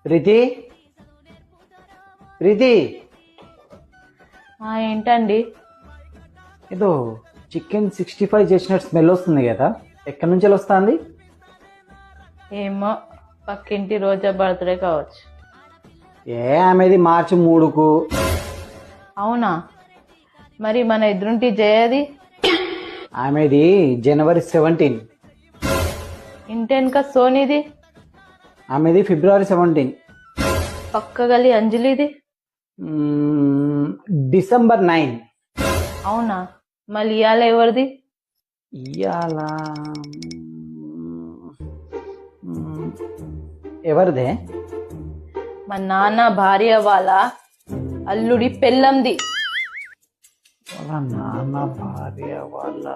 ప్రీతి ప్రీతి ఏంటండి? ఏదో చికెన్ 65 చేసినట్టు స్మెల్ వస్తుంది కదా, ఎక్కడి నుంచి వస్తుంది? ఏమో, పక్కింటి రోజా బర్త్డే కావచ్చు. ఆమెది మార్చి 3కు. అవునా? మరి మన ఎదురుంటి జయది? ఆమెది జనవరి 17. ఇంటెనక సోనీది? ఆమెది ఫిబ్రవరి 17. పక్క గలి అంజలిది? డిసెంబర్ 9. అవునా? మళ్ళీ ఇవాళ ఎవరిది? ఇవాళ ఎవరిదే? మా నాన్న భార్య వాళ్ళ అల్లుడి పెళ్ళంది. వాళ్ళ నాన్న భార్య వాళ్ళ